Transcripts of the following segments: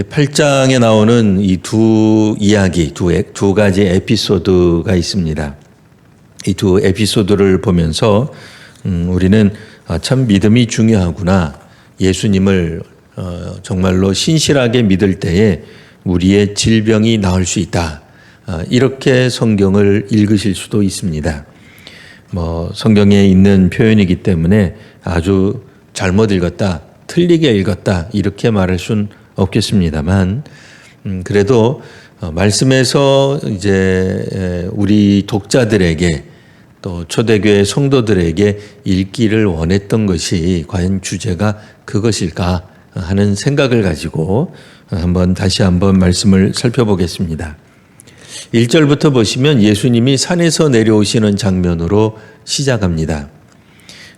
8장에 나오는 이 두 이야기, 두 가지 에피소드가 있습니다. 이 두 에피소드를 보면서 우리는 참 믿음이 중요하구나. 예수님을 정말로 신실하게 믿을 때에 우리의 질병이 나을 수 있다. 이렇게 성경을 읽으실 수도 있습니다. 성경에 있는 표현이기 때문에 아주 잘못 읽었다, 틀리게 읽었다 이렇게 말할 수는 없겠습니다만, 그래도 말씀에서 이제 우리 독자들에게 또 초대교회 성도들에게 읽기를 원했던 것이 과연 주제가 그것일까 하는 생각을 가지고 다시 한번 말씀을 살펴보겠습니다. 1절부터 보시면 예수님이 산에서 내려오시는 장면으로 시작합니다.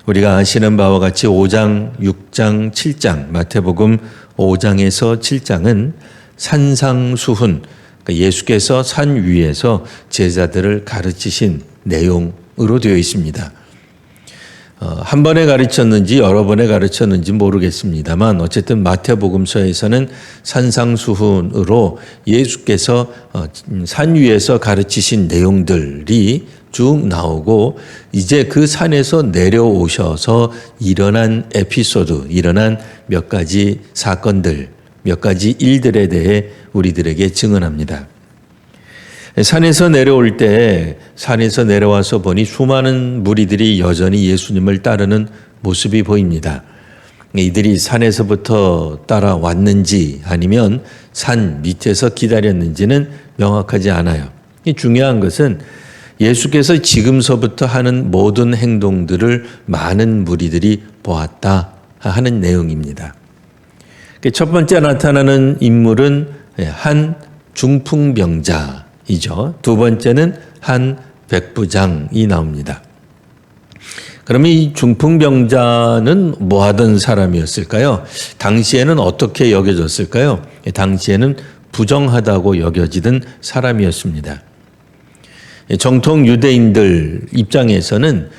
우리가 아시는 바와 같이 5장, 6장, 7장, 마태복음 5장에서 7장은 산상수훈, 그러니까 예수께서 산 위에서 제자들을 가르치신 내용으로 되어 있습니다. 한 번에 가르쳤는지 여러 번에 가르쳤는지 모르겠습니다만 어쨌든 마태복음서에서는 산상수훈으로 예수께서 산 위에서 가르치신 내용들이 쭉 나오고 이제 그 산에서 내려오셔서 일어난 에피소드, 일어난 몇 가지 사건들, 몇 가지 일들에 대해 우리들에게 증언합니다. 산에서 내려올 때 산에서 내려와서 보니 수많은 무리들이 여전히 예수님을 따르는 모습이 보입니다. 이들이 산에서부터 따라왔는지 아니면 산 밑에서 기다렸는지는 명확하지 않아요. 중요한 것은 예수께서 지금서부터 하는 모든 행동들을 많은 무리들이 보았다 하는 내용입니다. 첫 번째 나타나는 인물은 한 중풍병자이죠. 두 번째는 한 백부장이 나옵니다. 그러면 이 중풍병자는 뭐 하던 사람이었을까요? 당시에는 어떻게 여겨졌을까요? 당시에는 부정하다고 여겨지던 사람이었습니다. 정통 유대인들 입장에서는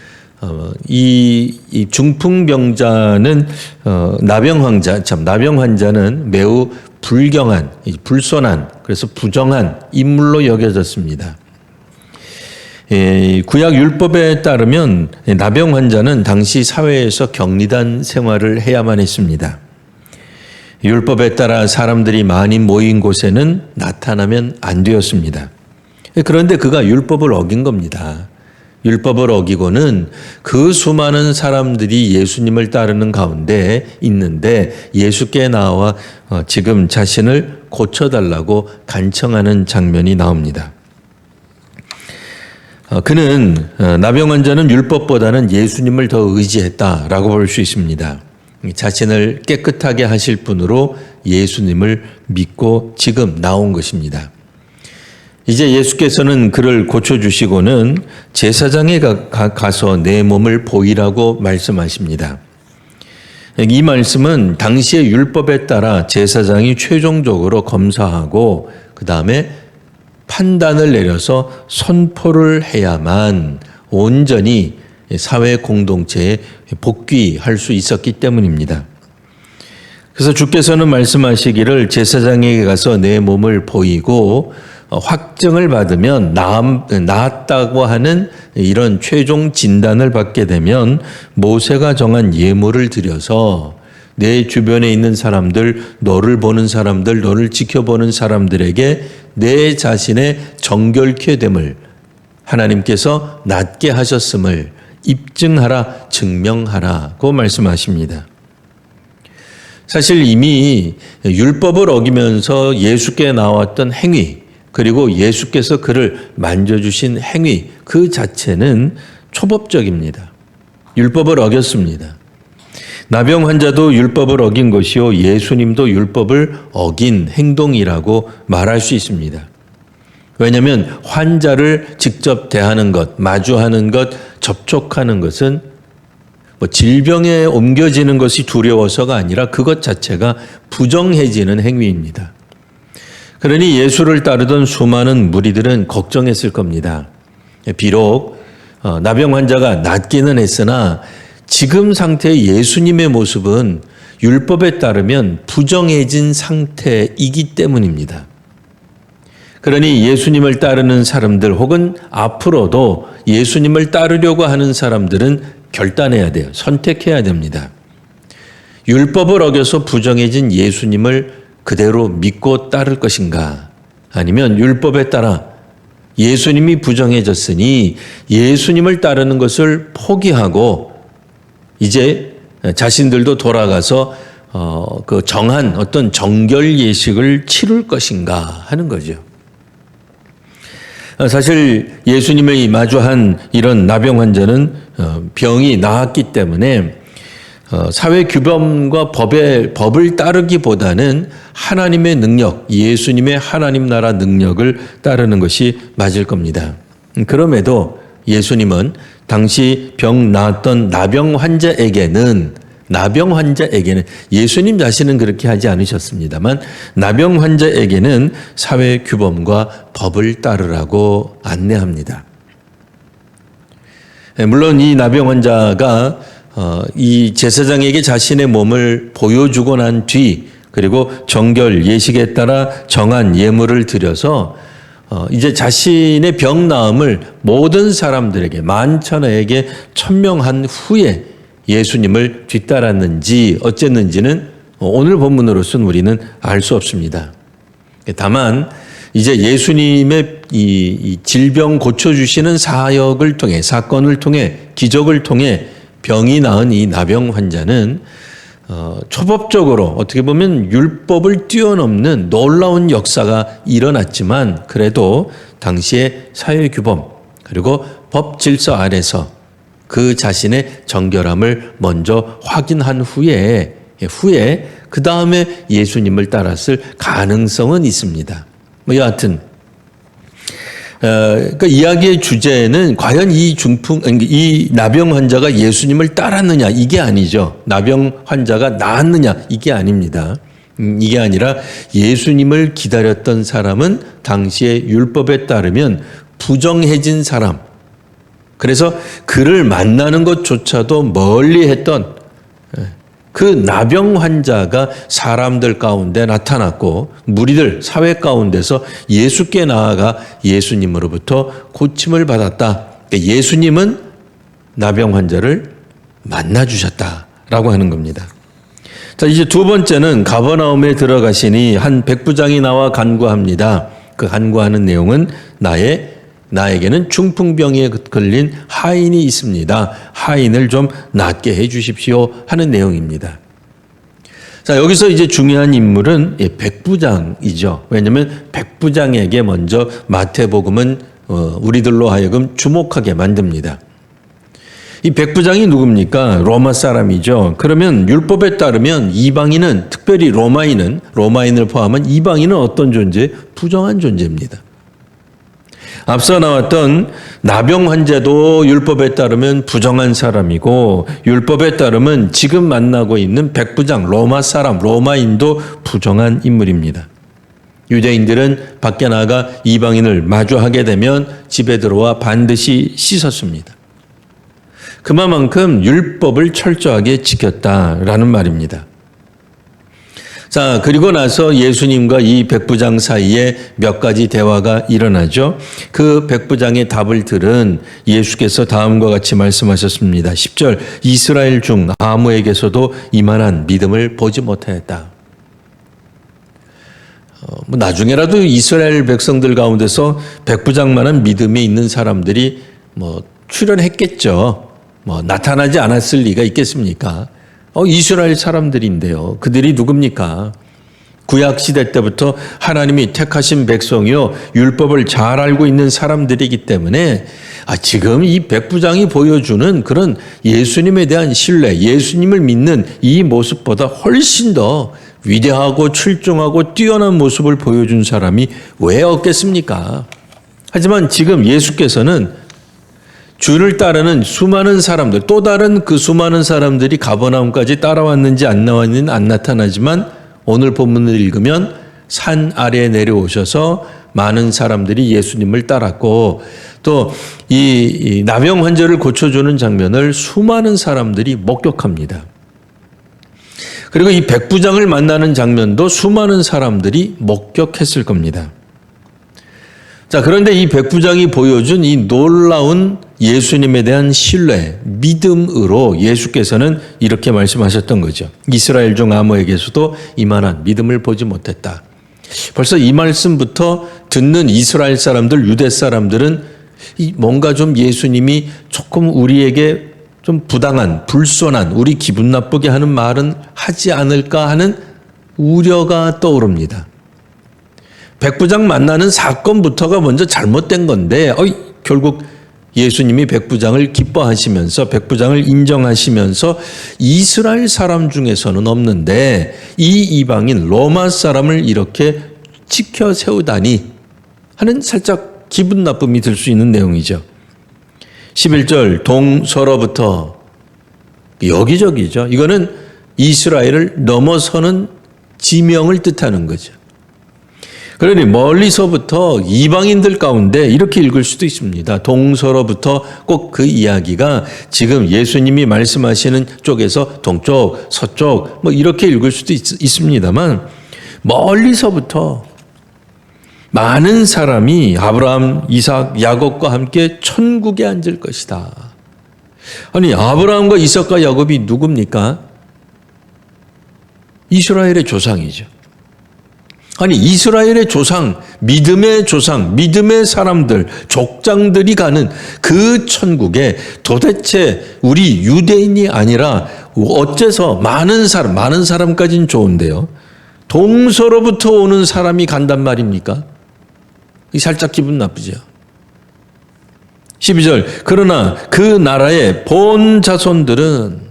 이 중풍병자는 나병 환자는 매우 불경한, 불손한, 그래서 부정한 인물로 여겨졌습니다. 구약 율법에 따르면 나병 환자는 당시 사회에서 격리된 생활을 해야만 했습니다. 율법에 따라 사람들이 많이 모인 곳에는 나타나면 안 되었습니다. 그런데 그가 율법을 어긴 겁니다. 율법을 어기고는 그 수많은 사람들이 예수님을 따르는 가운데 있는데 예수께 나와 지금 자신을 고쳐달라고 간청하는 장면이 나옵니다. 그는 나병 환자는 율법보다는 예수님을 더 의지했다라고 볼 수 있습니다. 자신을 깨끗하게 하실 분으로 예수님을 믿고 지금 나온 것입니다. 이제 예수께서는 그를 고쳐주시고는 제사장에 가서 내 몸을 보이라고 말씀하십니다. 이 말씀은 당시의 율법에 따라 제사장이 최종적으로 검사하고 그 다음에 판단을 내려서 선포를 해야만 온전히 사회 공동체에 복귀할 수 있었기 때문입니다. 그래서 주께서는 말씀하시기를 제사장에게 가서 내 몸을 보이고 확증을 받으면 나았다고 하는 이런 최종 진단을 받게 되면 모세가 정한 예물을 드려서 내 주변에 있는 사람들, 너를 보는 사람들, 너를 지켜보는 사람들에게 내 자신의 정결케 됨을 하나님께서 낫게 하셨음을 입증하라, 증명하라고 말씀하십니다. 사실 이미 율법을 어기면서 예수께 나왔던 행위, 그리고 예수께서 그를 만져주신 행위 그 자체는 초법적입니다. 율법을 어겼습니다. 나병 환자도 율법을 어긴 것이요 예수님도 율법을 어긴 행동이라고 말할 수 있습니다. 왜냐하면 환자를 직접 대하는 것, 마주하는 것, 접촉하는 것은 질병에 옮겨지는 것이 두려워서가 아니라 그것 자체가 부정해지는 행위입니다. 그러니 예수를 따르던 수많은 무리들은 걱정했을 겁니다. 비록 나병 환자가 낫기는 했으나 지금 상태의 예수님의 모습은 율법에 따르면 부정해진 상태이기 때문입니다. 그러니 예수님을 따르는 사람들 혹은 앞으로도 예수님을 따르려고 하는 사람들은 결단해야 돼요. 선택해야 됩니다. 율법을 어겨서 부정해진 예수님을 그대로 믿고 따를 것인가? 아니면 율법에 따라 예수님이 부정해졌으니 예수님을 따르는 것을 포기하고 이제 자신들도 돌아가서 그 정한 어떤 정결 예식을 치룰 것인가 하는 거죠. 사실 예수님을 마주한 이런 나병 환자는 병이 나았기 때문에 사회 규범과 법을 따르기보다는 하나님의 능력, 예수님의 하나님 나라 능력을 따르는 것이 맞을 겁니다. 그럼에도 예수님은 당시 병 나았던 나병 환자에게는 예수님 자신은 그렇게 하지 않으셨습니다만 나병 환자에게는 사회 규범과 법을 따르라고 안내합니다. 물론 이 나병 환자가 이 제사장에게 자신의 몸을 보여주고 난 뒤 그리고 정결 예식에 따라 정한 예물을 드려서 이제 자신의 병 나음을 모든 사람들에게 만천하에게 천명한 후에 예수님을 뒤따랐는지 어쨌는지는 오늘 본문으로서는 우리는 알 수 없습니다. 다만 이제 예수님의 이 질병 고쳐주시는 사역을 통해 사건을 통해 기적을 통해 병이 나은 이 나병 환자는 초법적으로 어떻게 보면 율법을 뛰어넘는 놀라운 역사가 일어났지만 그래도 당시의 사회규범 그리고 법 질서 아래서 그 자신의 정결함을 먼저 확인한 후에 그 다음에 예수님을 따랐을 가능성은 있습니다. 여하튼 그러니까 이야기의 주제는 과연 이 나병 환자가 예수님을 따랐느냐 이게 아니죠. 나병 환자가 나았느냐 이게 아닙니다. 이게 아니라 예수님을 기다렸던 사람은 당시의 율법에 따르면 부정해진 사람. 그래서 그를 만나는 것조차도 멀리했던 그 나병 환자가 사람들 가운데 나타났고 무리들 사회 가운데서 예수께 나아가 예수님으로부터 고침을 받았다. 예수님은 나병 환자를 만나주셨다라고 하는 겁니다. 자, 이제 두 번째는 가버나움에 들어가시니 한 백부장이 나와 간구합니다. 그 간구하는 내용은 나에게는 중풍병에 걸린 하인이 있습니다. 하인을 좀 낫게 해 주십시오 하는 내용입니다. 자, 여기서 이제 중요한 인물은 백부장이죠. 왜냐하면 백부장에게 먼저 마태복음은 우리들로 하여금 주목하게 만듭니다. 이 백부장이 누굽니까? 로마 사람이죠. 그러면 율법에 따르면 이방인은 특별히 로마인을 포함한 이방인은 어떤 존재? 부정한 존재입니다. 앞서 나왔던 나병 환자도 율법에 따르면 부정한 사람이고 율법에 따르면 지금 만나고 있는 백부장 로마 사람 로마인도 부정한 인물입니다. 유대인들은 밖에 나가 이방인을 마주하게 되면 집에 들어와 반드시 씻었습니다. 그만큼 율법을 철저하게 지켰다라는 말입니다. 자, 그리고 나서 예수님과 이 백부장 사이에 몇 가지 대화가 일어나죠. 그 백부장의 답을 들은 예수께서 다음과 같이 말씀하셨습니다. 10절 이스라엘 중 아무에게서도 이만한 믿음을 보지 못하였다. 나중에라도 이스라엘 백성들 가운데서 백부장만한 믿음이 있는 사람들이 출현했겠죠. 나타나지 않았을 리가 있겠습니까? 이스라엘 사람들인데요. 그들이 누굽니까? 구약시대 때부터 하나님이 택하신 백성이요. 율법을 잘 알고 있는 사람들이기 때문에 지금 이 백부장이 보여주는 그런 예수님에 대한 신뢰, 예수님을 믿는 이 모습보다 훨씬 더 위대하고 출중하고 뛰어난 모습을 보여준 사람이 왜 없겠습니까? 하지만 지금 예수께서는 주를 따르는 수많은 사람들, 또 다른 그 수많은 사람들이 가버나움까지 따라왔는지 안 나왔는지는 안 나타나지만 오늘 본문을 읽으면 산 아래에 내려오셔서 많은 사람들이 예수님을 따랐고 또 이 나병 환자를 고쳐주는 장면을 수많은 사람들이 목격합니다. 그리고 이 백부장을 만나는 장면도 수많은 사람들이 목격했을 겁니다. 자, 그런데 이 백부장이 보여준 이 놀라운 예수님에 대한 신뢰, 믿음으로 예수께서는 이렇게 말씀하셨던 거죠. 이스라엘 중 아무에게서도 이만한 믿음을 보지 못했다. 벌써 이 말씀부터 듣는 이스라엘 사람들, 유대 사람들은 뭔가 좀 예수님이 조금 우리에게 좀 부당한, 불손한, 우리 기분 나쁘게 하는 말은 하지 않을까 하는 우려가 떠오릅니다. 백부장 만나는 사건부터가 먼저 잘못된 건데 결국 예수님이 백부장을 기뻐하시면서 백부장을 인정하시면서 이스라엘 사람 중에서는 없는데 이 이방인 로마 사람을 이렇게 지켜 세우다니 하는 살짝 기분 나쁨이 들 수 있는 내용이죠. 11절 동서로부터 여기저기죠. 이거는 이스라엘을 넘어서는 지명을 뜻하는 거죠. 그러니 멀리서부터 이방인들 가운데 이렇게 읽을 수도 있습니다. 동서로부터 꼭 그 이야기가 지금 예수님이 말씀하시는 쪽에서 동쪽, 서쪽 뭐 이렇게 읽을 수도 있습니다만 멀리서부터 많은 사람이 아브라함, 이삭, 야곱과 함께 천국에 앉을 것이다. 아니 아브라함과 이삭과 야곱이 누굽니까? 이스라엘의 조상이죠. 아니 이스라엘의 조상, 믿음의 사람들, 족장들이 가는 그 천국에 도대체 우리 유대인이 아니라 어째서 많은 사람까지는 좋은데요. 동서로부터 오는 사람이 간단 말입니까? 살짝 기분 나쁘죠. 12절 그러나 그 나라의 본 자손들은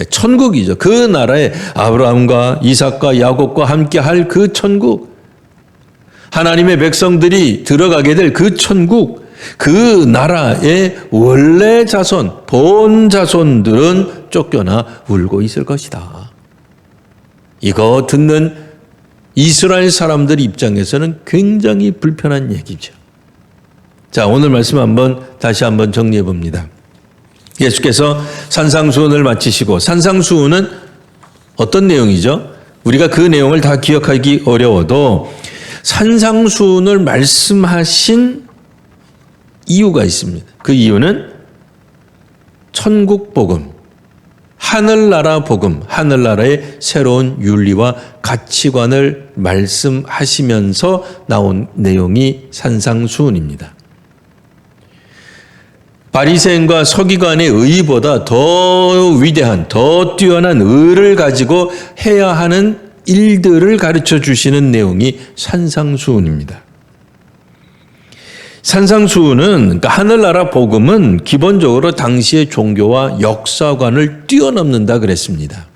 천국이죠. 그 나라에 아브라함과 이삭과 야곱과 함께 할 그 천국, 하나님의 백성들이 들어가게 될 그 천국, 그 나라의 원래 자손, 본 자손들은 쫓겨나 울고 있을 것이다. 이거 듣는 이스라엘 사람들 입장에서는 굉장히 불편한 얘기죠. 자, 오늘 말씀 다시 한번 정리해 봅니다. 예수께서 산상수훈을 마치시고, 산상수훈은 어떤 내용이죠? 우리가 그 내용을 다 기억하기 어려워도 산상수훈을 말씀하신 이유가 있습니다. 그 이유는 천국 복음, 하늘나라 복음, 하늘나라의 새로운 윤리와 가치관을 말씀하시면서 나온 내용이 산상수훈입니다. 바리새인과 서기관의 의보다 더 위대한, 더 뛰어난 의를 가지고 해야 하는 일들을 가르쳐 주시는 내용이 산상수훈입니다. 산상수훈은, 그러니까 하늘나라 복음은 기본적으로 당시의 종교와 역사관을 뛰어넘는다 그랬습니다.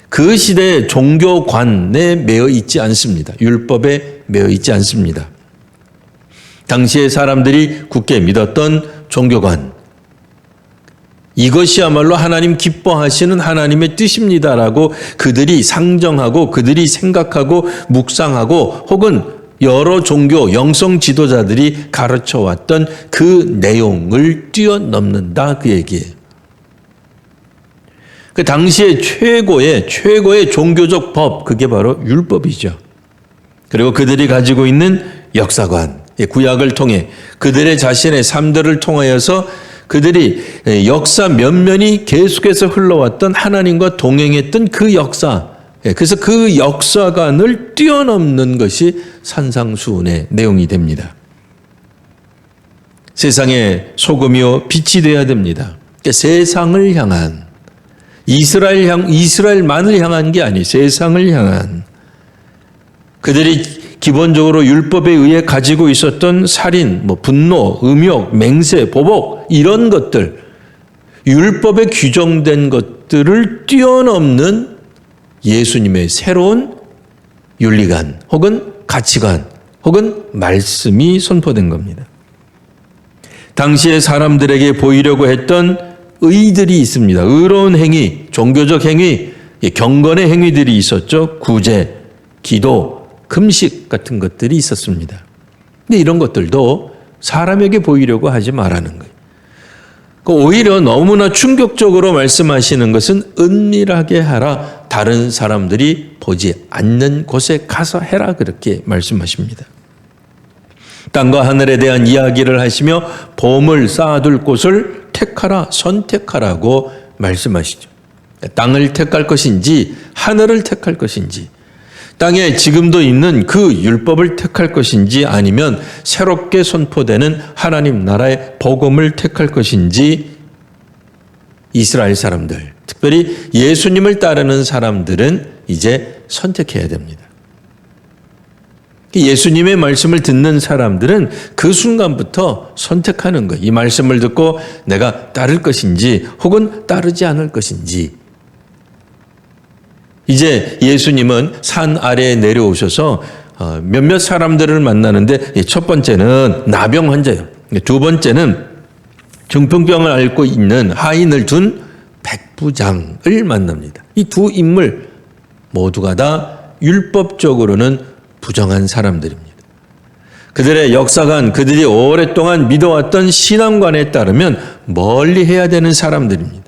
그 시대의 종교관에 매여 있지 않습니다. 율법에 매여 있지 않습니다. 당시의 사람들이 굳게 믿었던 종교관, 이것이야말로 하나님 기뻐하시는 하나님의 뜻입니다라고 그들이 상정하고 그들이 생각하고 묵상하고 혹은 여러 종교 영성 지도자들이 가르쳐 왔던 그 내용을 뛰어넘는다 그 얘기예요. 그 당시의 최고의 종교적 법, 그게 바로 율법이죠. 그리고 그들이 가지고 있는 역사관, 구약을 통해 그들의 자신의 삶들을 통하여서 그들이 역사 면면이 계속해서 흘러왔던 하나님과 동행했던 그 역사, 그래서 그 역사관을 뛰어넘는 것이 산상수훈의 내용이 됩니다. 세상의 소금이요 빛이 되어야 됩니다. 그러니까 세상을 향한, 이스라엘만을 향한 게 아니에요. 세상을 향한, 그들이 기본적으로 율법에 의해 가지고 있었던 살인, 분노, 음욕, 맹세, 보복 이런 것들, 율법에 규정된 것들을 뛰어넘는 예수님의 새로운 윤리관 혹은 가치관 혹은 말씀이 선포된 겁니다. 당시의 사람들에게 보이려고 했던 의들이 있습니다. 의로운 행위, 종교적 행위, 경건의 행위들이 있었죠. 구제, 기도, 금식 같은 것들이 있었습니다. 근데 이런 것들도 사람에게 보이려고 하지 말라는 거예요. 오히려 너무나 충격적으로 말씀하시는 것은 은밀하게 하라. 다른 사람들이 보지 않는 곳에 가서 해라. 그렇게 말씀하십니다. 땅과 하늘에 대한 이야기를 하시며 보물 쌓아둘 곳을 택하라, 선택하라고 말씀하시죠. 땅을 택할 것인지 하늘을 택할 것인지, 땅에 지금도 있는 그 율법을 택할 것인지, 아니면 새롭게 선포되는 하나님 나라의 복음을 택할 것인지, 이스라엘 사람들, 특별히 예수님을 따르는 사람들은 이제 선택해야 됩니다. 예수님의 말씀을 듣는 사람들은 그 순간부터 선택하는 거예요. 이 말씀을 듣고 내가 따를 것인지 혹은 따르지 않을 것인지. 이제 예수님은 산 아래에 내려오셔서 몇몇 사람들을 만나는데, 첫 번째는 나병 환자예요. 두 번째는 중풍병을 앓고 있는 하인을 둔 백부장을 만납니다. 이 두 인물 모두가 다 율법적으로는 부정한 사람들입니다. 그들의 역사관, 그들이 오랫동안 믿어왔던 신앙관에 따르면 멀리 해야 되는 사람들입니다.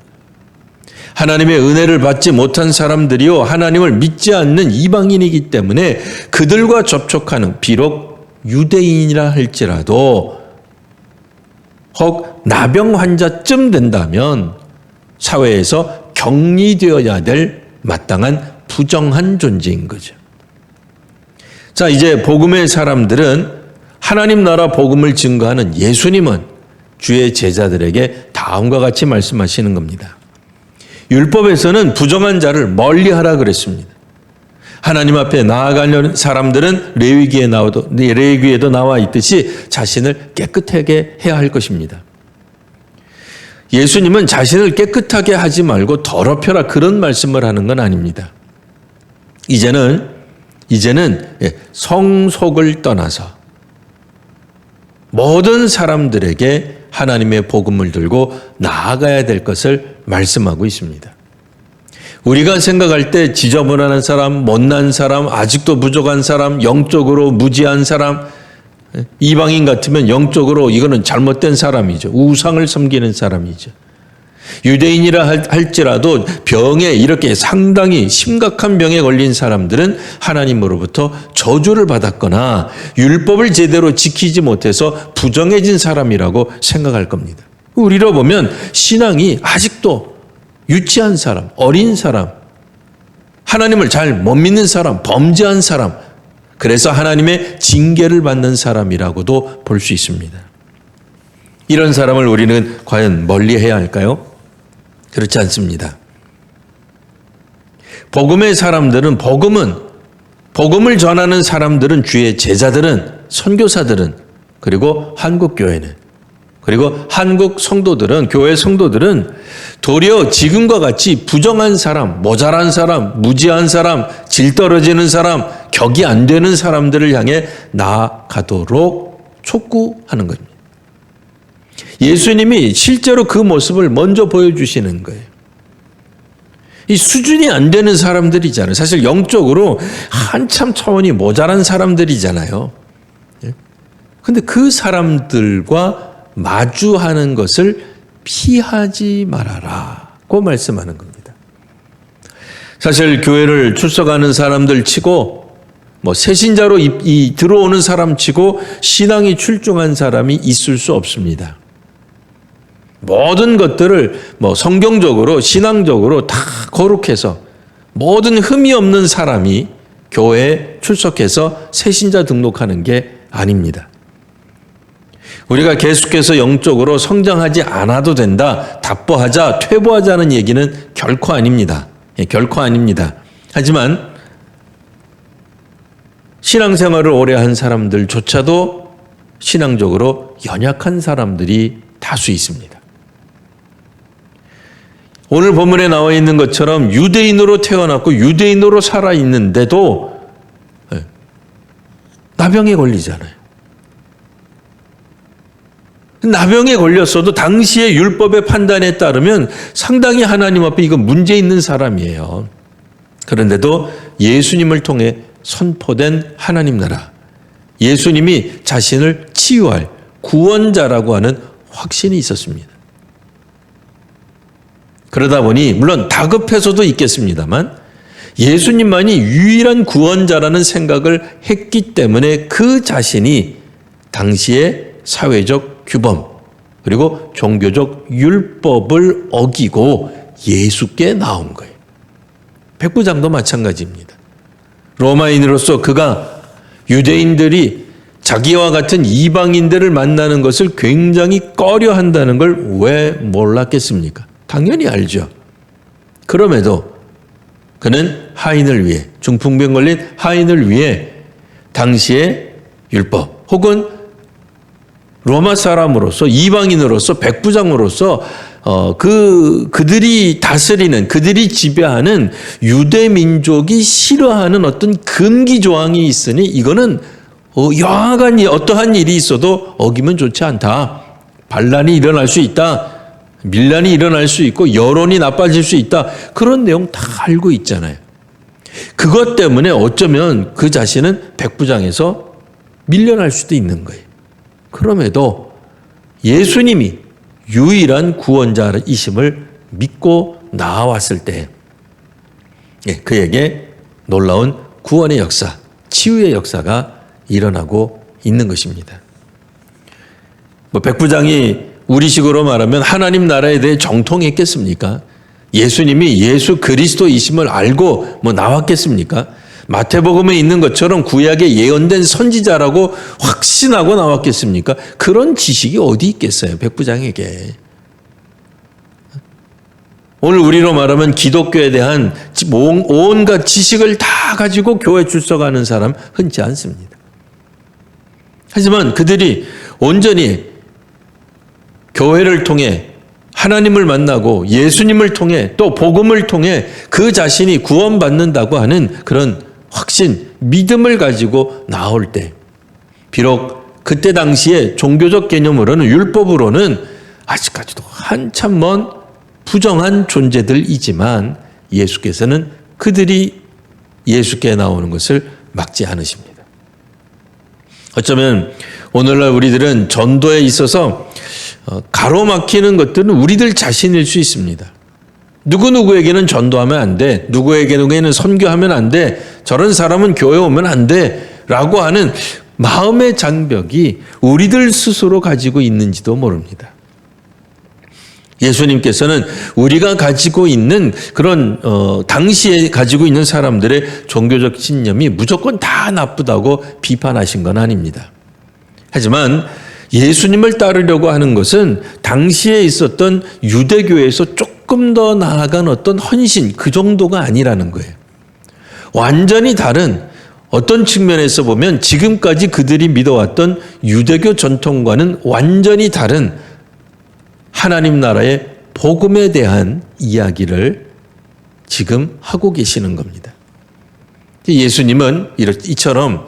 하나님의 은혜를 받지 못한 사람들이요, 하나님을 믿지 않는 이방인이기 때문에 그들과 접촉하는, 비록 유대인이라 할지라도 혹 나병 환자쯤 된다면 사회에서 격리되어야 될 마땅한 부정한 존재인 거죠. 자, 이제 복음의 사람들은 하나님 나라 복음을 증거하는 예수님은 주의 제자들에게 다음과 같이 말씀하시는 겁니다. 율법에서는 부정한 자를 멀리하라 그랬습니다. 하나님 앞에 나아가려는 사람들은 레위기에도 나와 있듯이 자신을 깨끗하게 해야 할 것입니다. 예수님은 자신을 깨끗하게 하지 말고 더럽혀라, 그런 말씀을 하는 건 아닙니다. 이제는 성속을 떠나서 모든 사람들에게 하나님의 복음을 들고 나아가야 될 것을 말씀하고 있습니다. 우리가 생각할 때 지저분한 사람, 못난 사람, 아직도 부족한 사람, 영적으로 무지한 사람, 이방인 같으면 영적으로 이거는 잘못된 사람이죠. 우상을 섬기는 사람이죠. 유대인이라 할지라도 병에, 이렇게 상당히 심각한 병에 걸린 사람들은 하나님으로부터 저주를 받았거나 율법을 제대로 지키지 못해서 부정해진 사람이라고 생각할 겁니다. 우리로 보면 신앙이 아직도 유치한 사람, 어린 사람, 하나님을 잘 못 믿는 사람, 범죄한 사람, 그래서 하나님의 징계를 받는 사람이라고도 볼 수 있습니다. 이런 사람을 우리는 과연 멀리해야 할까요? 그렇지 않습니다. 복음의 사람들은, 복음을 전하는 사람들은, 주의 제자들은, 선교사들은, 그리고 한국교회는, 그리고 한국 성도들은, 교회 성도들은 도리어 지금과 같이 부정한 사람, 모자란 사람, 무지한 사람, 질 떨어지는 사람, 격이 안 되는 사람들을 향해 나아가도록 촉구하는 겁니다. 예수님이 실제로 그 모습을 먼저 보여주시는 거예요. 이 수준이 안 되는 사람들이잖아요. 사실 영적으로 한참 차원이 모자란 사람들이잖아요. 그런데 그 사람들과 마주하는 것을 피하지 말아라고 말씀하는 겁니다. 사실 교회를 출석하는 사람들 치고, 새신자로 들어오는 사람 치고 신앙이 출중한 사람이 있을 수 없습니다. 모든 것들을 성경적으로, 신앙적으로 다 거룩해서 모든 흠이 없는 사람이 교회에 출석해서 새신자 등록하는 게 아닙니다. 우리가 계속해서 영적으로 성장하지 않아도 된다, 답보하자, 퇴보하자는 얘기는 결코 아닙니다. 결코 아닙니다. 하지만 신앙생활을 오래 한 사람들조차도 신앙적으로 연약한 사람들이 다수 있습니다. 오늘 본문에 나와 있는 것처럼 유대인으로 태어났고 유대인으로 살아있는데도 나병에 걸리잖아요. 나병에 걸렸어도 당시의 율법의 판단에 따르면 상당히 하나님 앞에 이거 문제 있는 사람이에요. 그런데도 예수님을 통해 선포된 하나님 나라, 예수님이 자신을 치유할 구원자라고 하는 확신이 있었습니다. 그러다 보니 물론 다급해서도 있겠습니다만 예수님만이 유일한 구원자라는 생각을 했기 때문에 그 자신이 당시의 사회적 규범 그리고 종교적 율법을 어기고 예수께 나온 거예요. 백부장도 마찬가지입니다. 로마인으로서 그가 유대인들이 자기와 같은 이방인들을 만나는 것을 굉장히 꺼려한다는 걸 왜 몰랐겠습니까? 당연히 알죠. 그럼에도 그는 하인을 위해, 중풍병 걸린 하인을 위해 당시의 율법 혹은 로마 사람으로서 이방인으로서 백부장으로서 그들이 다스리는 그들이 지배하는 유대 민족이 싫어하는 어떤 금기 조항이 있으니 이거는 여하간 어떠한 일이 있어도 어기면 좋지 않다. 반란이 일어날 수 있다. 밀란이 일어날 수 있고 여론이 나빠질 수 있다. 그런 내용 다 알고 있잖아요. 그것 때문에 어쩌면 그 자신은 백부장에서 밀려날 수도 있는 거예요. 그럼에도 예수님이 유일한 구원자이심을 믿고 나아왔을 때 그에게 놀라운 구원의 역사, 치유의 역사가 일어나고 있는 것입니다. 백부장이 우리식으로 말하면 하나님 나라에 대해 정통했겠습니까? 예수님이 예수 그리스도이심을 알고 나왔겠습니까? 마태복음에 있는 것처럼 구약에 예언된 선지자라고 확신하고 나왔겠습니까? 그런 지식이 어디 있겠어요, 백부장에게. 오늘 우리로 말하면 기독교에 대한 온갖 지식을 다 가지고 교회 출석하는 사람 흔치 않습니다. 하지만 그들이 온전히 교회를 통해 하나님을 만나고 예수님을 통해 또 복음을 통해 그 자신이 구원받는다고 하는 그런 확신, 믿음을 가지고 나올 때 비록 그때 당시에 종교적 개념으로는 율법으로는 아직까지도 한참 먼 부정한 존재들이지만 예수께서는 그들이 예수께 나오는 것을 막지 않으십니다. 어쩌면 오늘날 우리들은 전도에 있어서 가로막히는 것들은 우리들 자신일 수 있습니다. 누구누구에게는 전도하면 안 돼. 누구에게는 선교하면 안 돼. 저런 사람은 교회 오면 안 돼. 라고 하는 마음의 장벽이 우리들 스스로 가지고 있는지도 모릅니다. 예수님께서는 우리가 가지고 있는 그런 당시에 가지고 있는 사람들의 종교적 신념이 무조건 다 나쁘다고 비판하신 건 아닙니다. 하지만 예수님을 따르려고 하는 것은 당시에 있었던 유대교에서 조금 더 나아간 어떤 헌신 그 정도가 아니라는 거예요. 완전히 다른 어떤 측면에서 보면 지금까지 그들이 믿어왔던 유대교 전통과는 완전히 다른 하나님 나라의 복음에 대한 이야기를 지금 하고 계시는 겁니다. 예수님은 이처럼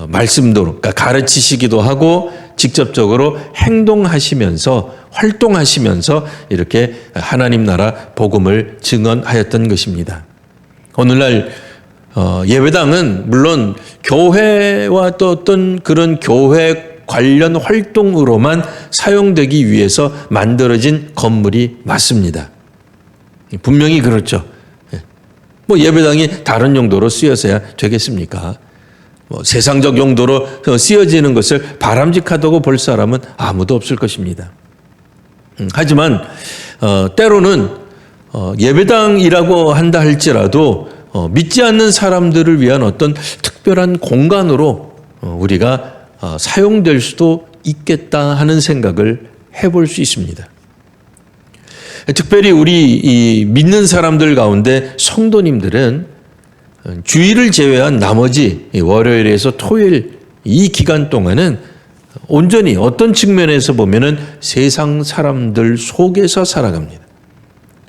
말씀도 그러니까 가르치시기도 하고 직접적으로 행동하시면서 활동하시면서 이렇게 하나님 나라 복음을 증언하였던 것입니다. 오늘날 예배당은 물론 교회와 또 어떤 그런 교회 관련 활동으로만 사용되기 위해서 만들어진 건물이 맞습니다. 분명히 그렇죠. 예배당이 다른 용도로 쓰여서야 되겠습니까? 세상적 용도로 쓰여지는 것을 바람직하다고 볼 사람은 아무도 없을 것입니다. 하지만 때로는 예배당이라고 한다 할지라도 믿지 않는 사람들을 위한 어떤 특별한 공간으로 우리가 사용될 수도 있겠다 하는 생각을 해볼 수 있습니다. 특별히 우리 믿는 사람들 가운데 성도님들은 주일을 제외한 나머지 월요일에서 토요일 이 기간 동안은 온전히 어떤 측면에서 보면은 세상 사람들 속에서 살아갑니다.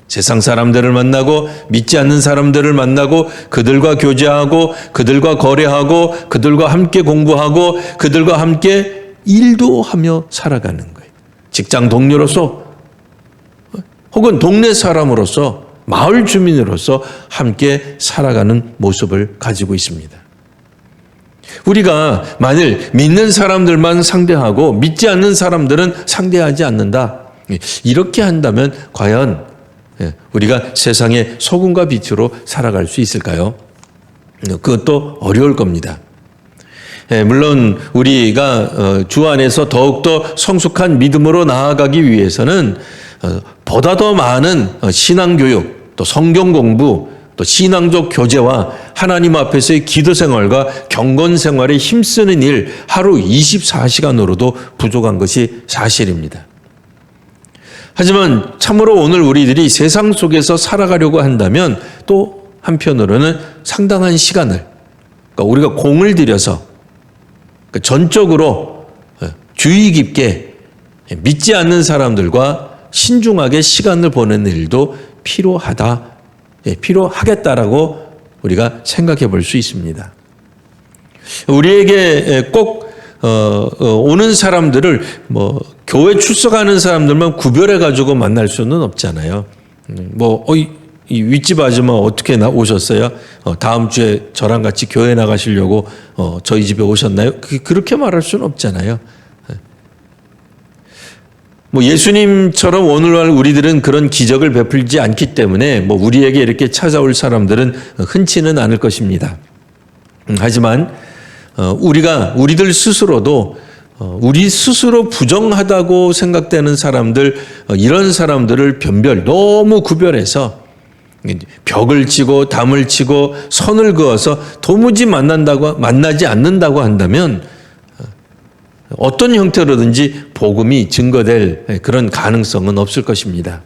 세상 사람들을 만나고 믿지 않는 사람들을 만나고 그들과 교제하고 그들과 거래하고 그들과 함께 공부하고 그들과 함께 일도 하며 살아가는 거예요. 직장 동료로서 혹은 동네 사람으로서 마을 주민으로서 함께 살아가는 모습을 가지고 있습니다. 우리가 만일 믿는 사람들만 상대하고 믿지 않는 사람들은 상대하지 않는다. 이렇게 한다면 과연 우리가 세상의 소금과 빛으로 살아갈 수 있을까요? 그것도 어려울 겁니다. 물론 우리가 주 안에서 더욱더 성숙한 믿음으로 나아가기 위해서는 보다 더 많은 신앙교육, 또 성경 공부, 또 신앙적 교제와 하나님 앞에서의 기도 생활과 경건 생활에 힘쓰는 일 하루 24시간으로도 부족한 것이 사실입니다. 하지만 참으로 오늘 우리들이 세상 속에서 살아가려고 한다면 또 한편으로는 상당한 시간을, 그러니까 우리가 공을 들여서 전적으로 주의 깊게 믿지 않는 사람들과 신중하게 시간을 보내는 일도 필요하겠다라고 우리가 생각해 볼 수 있습니다. 우리에게 꼭 오는 사람들을 교회 출석하는 사람들만 구별해 가지고 만날 수는 없잖아요. 이 윗집 아줌마 어떻게 오셨어요? 다음 주에 저랑 같이 교회 나가시려고 저희 집에 오셨나요? 그렇게 말할 수는 없잖아요. 예수님처럼 오늘날 우리들은 그런 기적을 베풀지 않기 때문에 우리에게 이렇게 찾아올 사람들은 흔치는 않을 것입니다. 하지만 우리들 스스로도 우리 스스로 부정하다고 생각되는 사람들, 이런 사람들을 너무 구별해서 벽을 치고 담을 치고 선을 그어서 도무지 만나지 않는다고 한다면 어떤 형태로든지 복음이 증거될 그런 가능성은 없을 것입니다.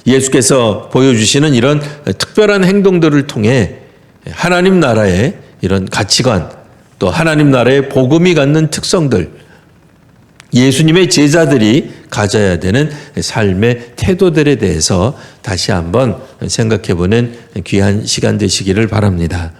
예수께서 보여주시는 이런 특별한 행동들을 통해 하나님 나라의 이런 가치관, 또 하나님 나라의 복음이 갖는 특성들, 예수님의 제자들이 가져야 되는 삶의 태도들에 대해서 다시 한번 생각해보는 귀한 시간 되시기를 바랍니다.